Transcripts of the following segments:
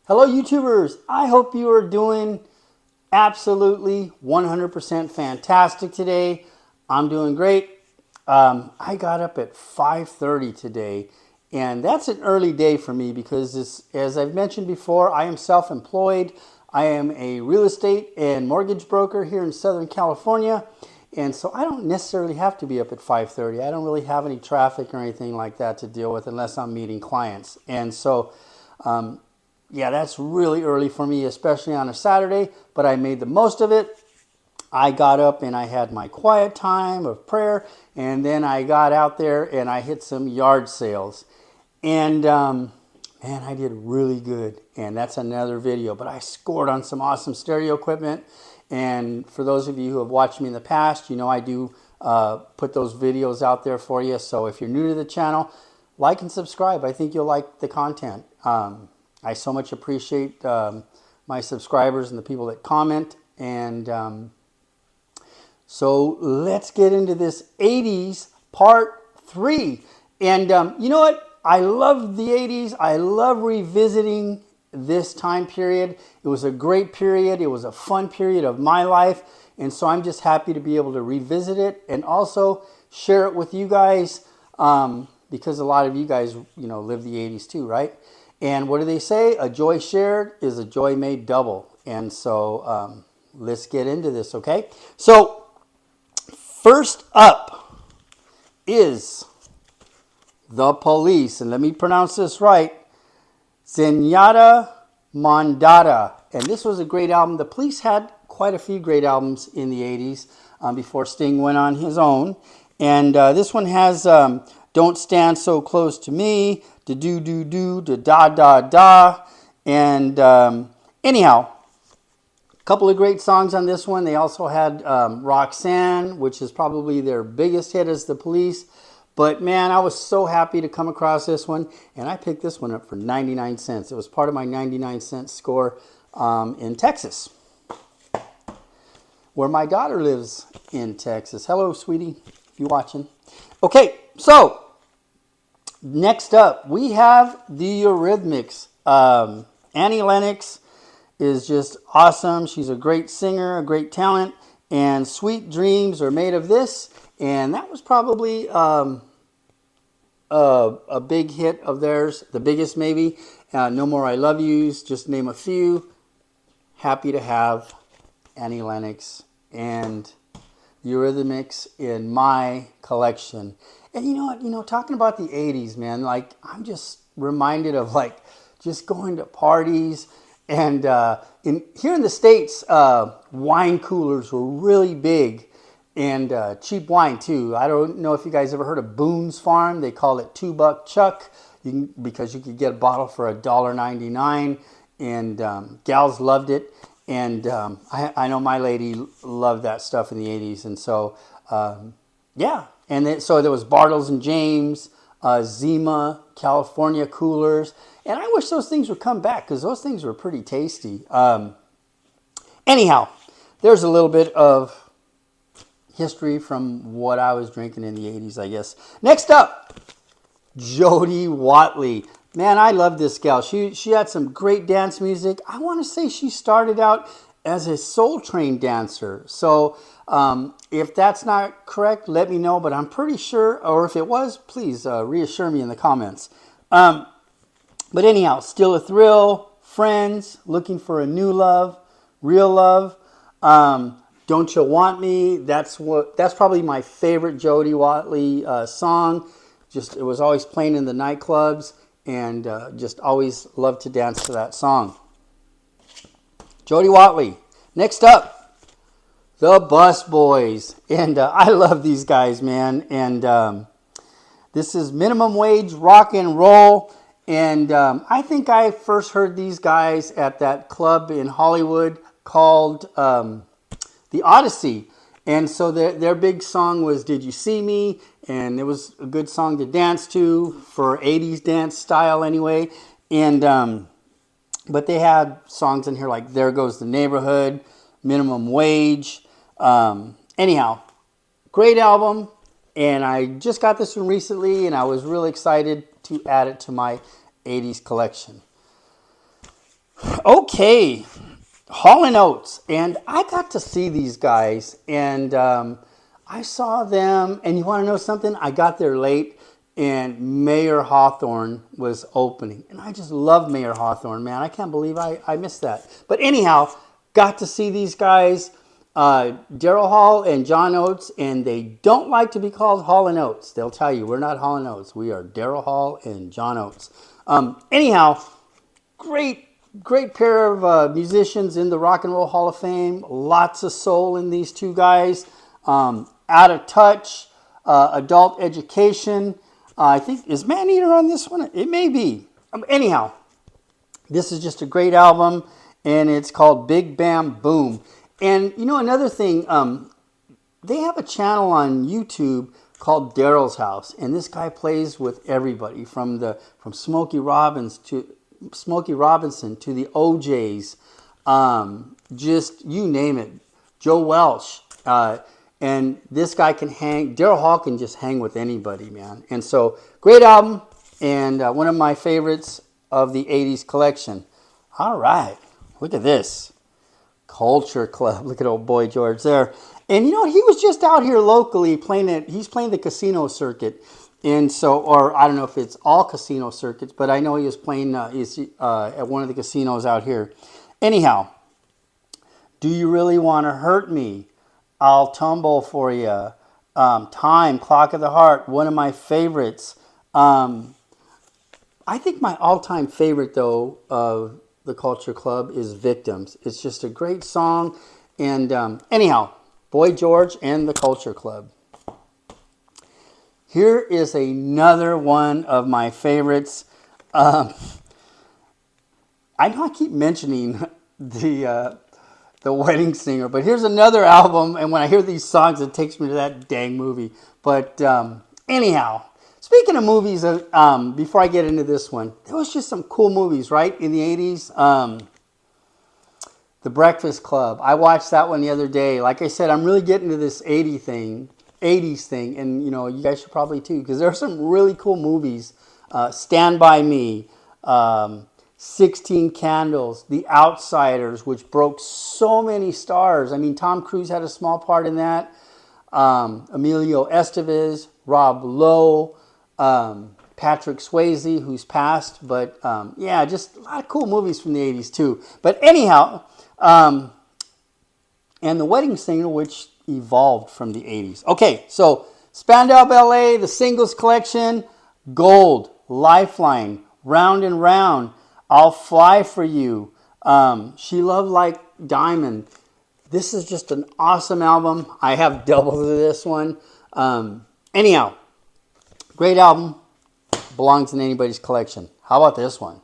Hello, YouTubers. I hope you are doing absolutely 100% fantastic today. I'm doing great. I got up at 5:30 today, and that's an early day for me because, as I've mentioned before, I am self-employed. I am a real estate and mortgage broker here in Southern California, and so I don't necessarily have to be up at 5:30. I don't really have any traffic or anything like that to deal with unless I'm meeting clients. And so yeah, that's really early for me, especially on a Saturday, but I made the most of it. I got up and I had my quiet time of prayer, and then I got out there and I hit some yard sales. And man, I did really good, and that's another video, but I scored on some awesome stereo equipment. And for those of you who have watched me in the past, you know I do put those videos out there for you. So if you're new to the channel, like and subscribe. I think you'll like the content. I so much appreciate my subscribers and the people that comment. And so let's get into this 80s part 3. And you know what? I love the 80s. I love revisiting this time period. It was a great period. It was a fun period of my life. And so I'm just happy to be able to revisit it and also share it with you guys because a lot of you guys, live the 80s too, right? And what do they say? A joy shared is a joy made double. And so let's get into this, okay? So first up is The Police. And let me pronounce this right. Zenyatta Mondatta. And this was a great album. The Police had quite a few great albums in the 80s before Sting went on his own. And this one has Don't Stand So Close to Me, Da Do Do Do, Da Da Da Da. And anyhow, a couple of great songs on this one. They also had Roxanne, which is probably their biggest hit as The Police. But man, I was so happy to come across this one, and I picked this one up for 99 cents. It was part of my 99-cent score in Texas, where my daughter lives in Texas. Hello, sweetie, if you're watching. Okay, so next up, we have the Eurythmics. Annie Lennox is just awesome. She's a great singer, a great talent, and Sweet Dreams Are Made of This. And that was probably a big hit of theirs, the biggest maybe. No More I Love Yous, just name a few. Happy to have Annie Lennox and Eurythmics in my collection. And you know what, talking about the 80s, man, like I'm just reminded of like just going to parties. And here in the States, wine coolers were really big. And cheap wine too. I don't know if you guys ever heard of Boone's Farm. They call it $2 Chuck because you could get a bottle for $1.99. And gals loved it. And I know my lady loved that stuff in the 80s. And so, yeah. And so there was Bartles and James, Zima, California coolers. And I wish those things would come back because those things were pretty tasty. Anyhow, there's a little bit of history from what I was drinking in the 80s, I guess. Next up, Jody Watley. Man, I love this gal. She had some great dance music. I want to say she started out as a Soul Train dancer. So if that's not correct, let me know. But I'm pretty sure, or if it was, please reassure me in the comments. But anyhow, Still a Thrill, Friends, Looking for a New Love, Real Love. Don't You Want Me? That's probably my favorite Jody Watley song. It was always playing in the nightclubs, and just always loved to dance to that song. Jody Watley. Next up, the Bus Boys, and I love these guys, man. And this is minimum wage rock and roll. And I think I first heard these guys at that club in Hollywood called The Odyssey. And so their big song was Did You See Me? And it was a good song to dance to for 80s dance style anyway. And but they had songs in here like There Goes the Neighborhood, Minimum Wage. Anyhow, great album. And I just got this one recently, and I was really excited to add it to my 80s collection. Okay, Hall and Oates, and I got to see these guys, and I saw them. And you want to know something? I got there late, and Mayor Hawthorne was opening, and I just love Mayor Hawthorne, man. I can't believe I missed that. But anyhow, got to see these guys, Daryl Hall and John Oates, and they don't like to be called Hall and Oates. They'll tell you we're not Hall and Oates. We are Daryl Hall and John Oates. Anyhow, great pair of musicians in the Rock and Roll Hall of Fame. Lots of soul in these two guys. Out of Touch, Adult Education. I think, is Man Eater on this one? It may be. Anyhow, this is just a great album, and it's called Big Bam Boom. And you know, another thing, they have a channel on YouTube called Daryl's House, and this guy plays with everybody from Smokey Robinson to the OJs, just you name it, Joe Welch, and this guy can hang. Daryl Hall can just hang with anybody, man. And so, great album, and one of my favorites of the '80s collection. All right, look at this. Culture Club. Look at old Boy George there. And you know, he was just out here locally playing it. He's playing the casino circuit. And so, or I don't know if it's all casino circuits, but I know he was playing at one of the casinos out here. Anyhow, Do You Really Want to Hurt Me? I'll Tumble For You. Time, Clock of the Heart, one of my favorites. I think my all-time favorite, though, of the Culture Club is Victims. It's just a great song. And anyhow, Boy George and the Culture Club. Here is another one of my favorites. I know I keep mentioning the Wedding Singer, but here's another album, and when I hear these songs, it takes me to that dang movie. But anyhow, speaking of movies, before I get into this one, there was just some cool movies, right, in the 80s. The Breakfast Club. I watched that one the other day. Like I said, I'm really getting to this 80s thing, and you know, you guys should probably too, because there are some really cool movies. Stand By Me, 16 Candles, The Outsiders, which broke so many stars. I mean, Tom Cruise had a small part in that. Emilio Estevez, Rob Lowe, Patrick Swayze, who's passed. But yeah, just a lot of cool movies from the 80s too. But anyhow, and The Wedding Singer, which evolved from the 80s. Okay, so Spandau Ballet, the Singles Collection, Gold, Lifeline, Round and Round, I'll Fly For You, She Loved Like Diamond. This is just an awesome album. I have doubles of this one. Anyhow, great album. Belongs in anybody's collection. How about this one?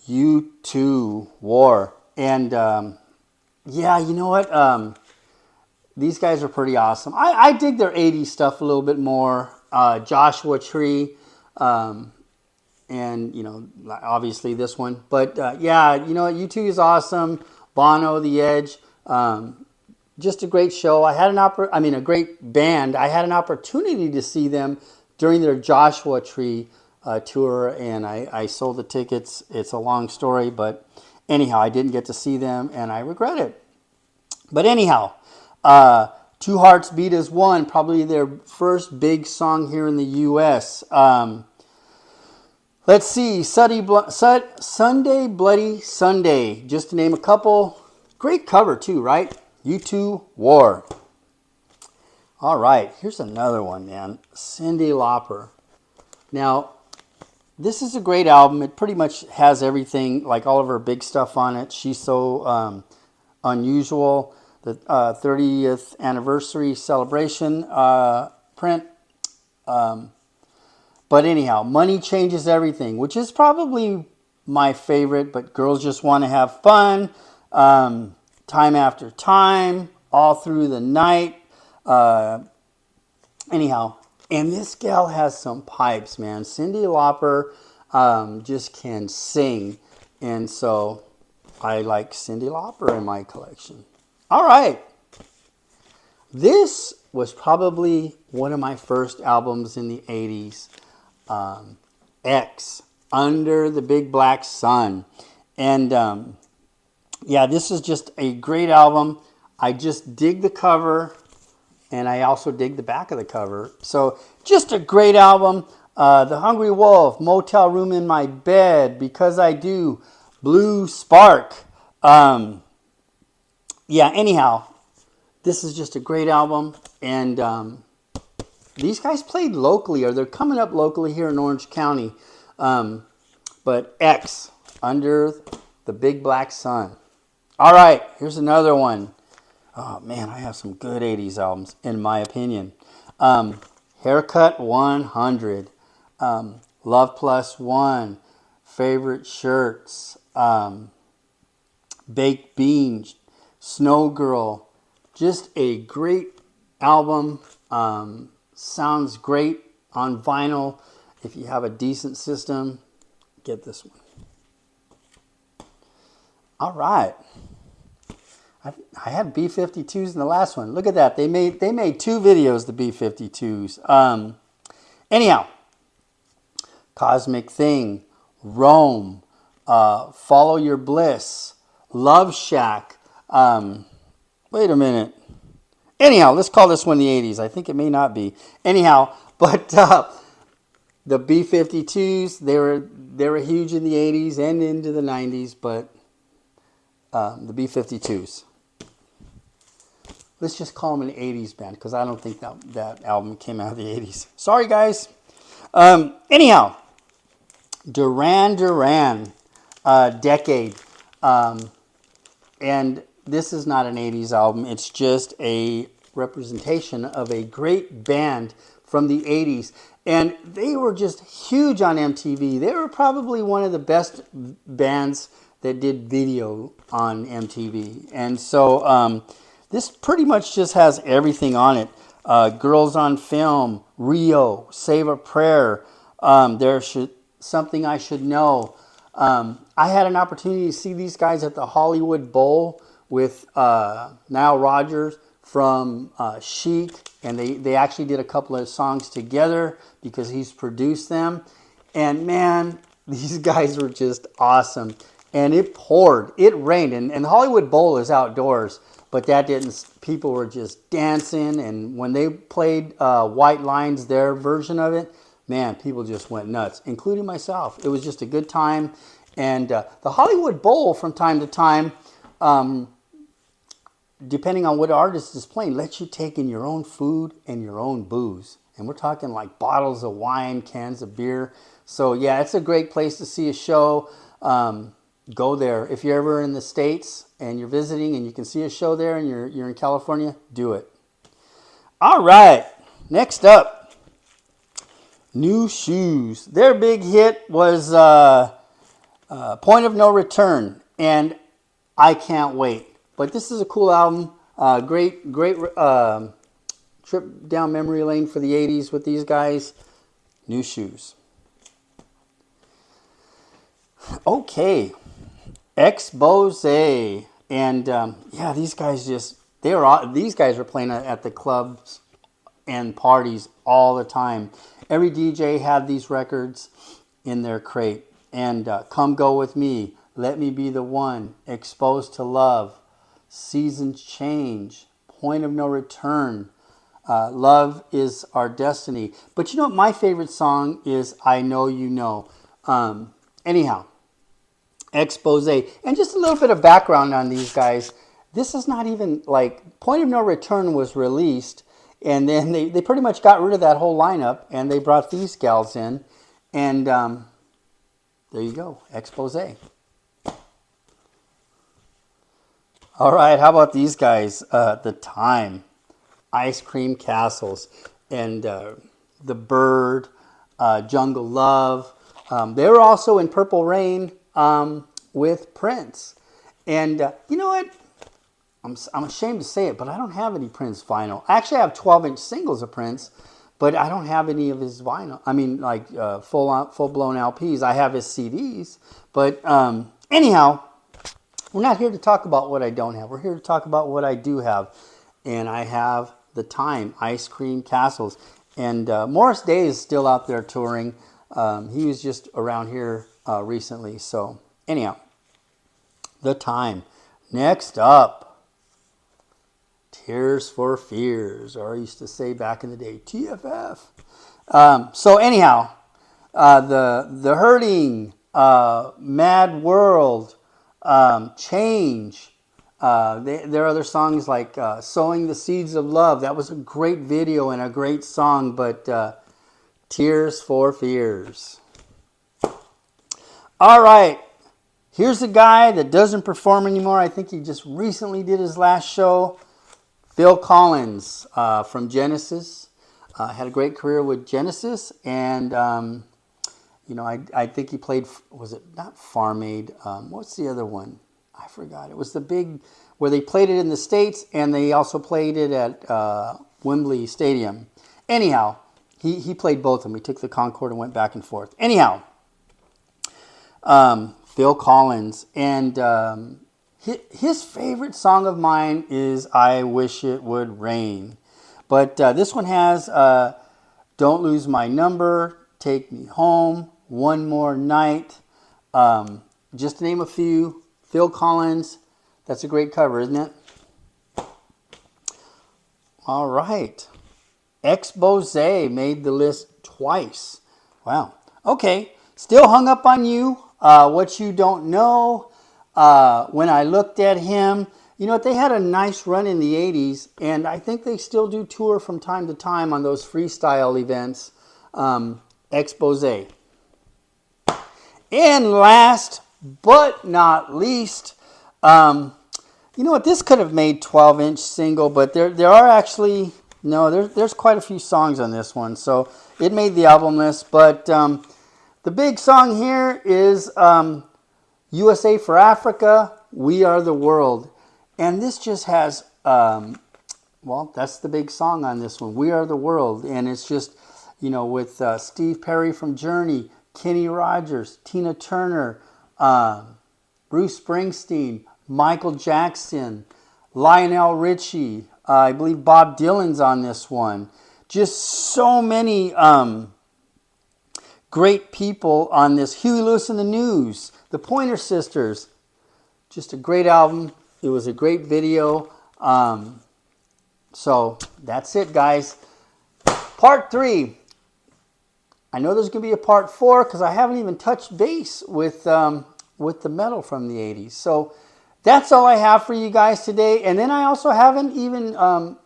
U2, War. And yeah, you know what? These guys are pretty awesome. I dig their 80s stuff a little bit more. Joshua Tree. And, you know, obviously this one. But, yeah, you know what? U2 is awesome. Bono, The Edge. Just a great show. I had a great band. I had an opportunity to see them during their Joshua Tree tour, and I sold the tickets. It's a long story, but anyhow, I didn't get to see them, and I regret it. But anyhow, Two Hearts Beat as One, probably their first big song here in the U.S. Let's see, Sunday Bloody Sunday, just to name a couple. Great cover too, right? U2, War. All right, here's another one, man. Cyndi Lauper. Now, this is a great album. It pretty much has everything, like all of her big stuff on it. She's so unusual. The 30th anniversary celebration print. But anyhow, Money Changes Everything, which is probably my favorite, but Girls Just Want to Have Fun. Time After Time, All Through the Night. Anyhow, and this gal has some pipes, man. Cyndi Lauper just can sing. And so I like Cyndi Lauper in my collection. All right. This was probably one of my first albums in the 80s. X, Under the Big Black Sun. And yeah, this is just a great album. I just dig the cover, and I also dig the back of the cover. So just a great album. The Hungry Wolf, Motel Room in My Bed, Because I Do, Blue Spark. Yeah, anyhow, this is just a great album. And these guys played locally, or they're coming up locally here in Orange County. But X, Under the Big Black Sun. All right, here's another one. Oh, man, I have some good 80s albums, in my opinion. Haircut 100, Love Plus One, Favorite Shirts, Baked Beans, Snow Girl. Just a great album. Sounds great on vinyl. If you have a decent system, get this one. All right. I had B-52s in the last one. Look at that. They made 2 videos, the B-52s. Anyhow, Cosmic Thing, Rome, Follow Your Bliss, Love Shack. Wait a minute. Anyhow, let's call this one the 80s. I think it may not be. Anyhow, but the B-52s, they were huge in the 80s and into the 90s, but the B-52s. Let's just call them an 80s band, because I don't think that album came out of the 80s. Sorry, guys. Anyhow, Duran Duran, Decade. And this is not an 80s album. It's just a representation of a great band from the 80s. And they were just huge on MTV. They were probably one of the best bands that did video on MTV. And so this pretty much just has everything on it. Girls on Film, Rio, Save a Prayer, Something I Should Know. I had an opportunity to see these guys at the Hollywood Bowl with Nile Rodgers from Chic, and they actually did a couple of songs together because he's produced them. And man, these guys were just awesome. And it poured, it rained, and the Hollywood Bowl is outdoors, but that didn't, people were just dancing, and when they played White Lines, their version of it, man, people just went nuts, including myself. It was just a good time. And the Hollywood Bowl, from time to time, depending on what artist is playing, lets you take in your own food and your own booze. And we're talking like bottles of wine, cans of beer. So yeah, it's a great place to see a show. Go there. If you're ever in the States and you're visiting and you can see a show there and you're in California, do it. All right, next up, New Shoes. Their big hit was Point of No Return, and I can't wait. But this is a cool album. Great trip down memory lane for the 80s with these guys. New Shoes. Okay, Expose. And yeah, these guys were playing at the clubs and parties all the time. Every DJ had these records in their crate. And Come Go With Me, Let Me Be the One, Exposed to Love, Seasons Change, Point of No Return, Love Is Our Destiny. But you know, my favorite song is I Know You Know. Anyhow, Expose. And just a little bit of background on these guys. This is not even like, Point of No Return was released, and then they pretty much got rid of that whole lineup, and they brought these gals in. And there you go, Expose. All right, how about these guys? The Time, Ice Cream Castles, and The Bird, Jungle Love. They were also in Purple Rain with Prince. And you know what? I'm ashamed to say it, but I don't have any Prince vinyl. I actually have 12-inch singles of Prince, but I don't have any of his vinyl. I mean, like full-blown LPs. I have his CDs. But anyhow, we're not here to talk about what I don't have. We're here to talk about what I do have. And I have The Time, Ice Cream Castles. And Morris Day is still out there touring. He was just around here recently. So anyhow, The Time. Next up, Tears for Fears, or I used to say back in the day, TFF. So anyhow, the Hurting, Mad World, Change. There are other songs like Sowing the Seeds of Love. That was a great video and a great song, but Tears for Fears. All right. Here's a guy that doesn't perform anymore. I think he just recently did his last show. Phil Collins from Genesis. Had a great career with Genesis. And, I think he played, was it not Farm Aid? What's the other one? I forgot. It was the big, where they played it in the States and they also played it at Wembley Stadium. Anyhow, he played both of them. He took the Concorde and went back and forth. Anyhow, Phil Collins. And his favorite song of mine is I Wish It Would Rain. But this one has Don't Lose My Number, Take Me Home, One More Night. Just to name a few. Phil Collins. That's a great cover, isn't it? All right. Exposé made the list twice. Wow. Okay. Still Hung Up on You. What You Don't Know. When I Looked at Him. You know what? They had a nice run in the 80s, and I think they still do tour from time to time on those freestyle events. Exposé. And last but not least, you know what? This could have made 12-inch single, but there are actually, no, there's quite a few songs on this one, so it made the album list. But the big song here is USA for Africa, We Are the World. And this just has, well, that's the big song on this one, We Are the World. And it's just, with Steve Perry from Journey, Kenny Rogers, Tina Turner, Bruce Springsteen, Michael Jackson, Lionel Richie, I believe Bob Dylan's on this one. Just so many great people on this. Huey Lewis and the News, the Pointer Sisters. Just a great album. It was a great video. So that's it, guys. Part 3. I know there's going to be a part 4 because I haven't even touched base with the metal from the 80s. So that's all I have for you guys today. And then I also haven't even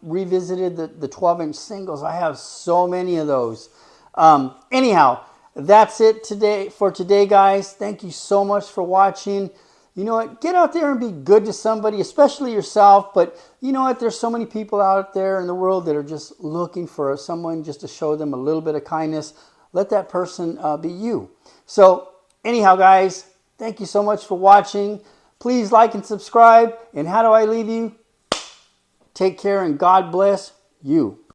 revisited the 12-inch singles. I have so many of those. Anyhow, that's it for today, guys. Thank you so much for watching. You know what? Get out there and be good to somebody, especially yourself. But you know what? There's so many people out there in the world that are just looking for someone just to show them a little bit of kindness. Let that person be you. So anyhow, guys, thank you so much for watching. Please like and subscribe. And how do I leave you? Take care and God bless you.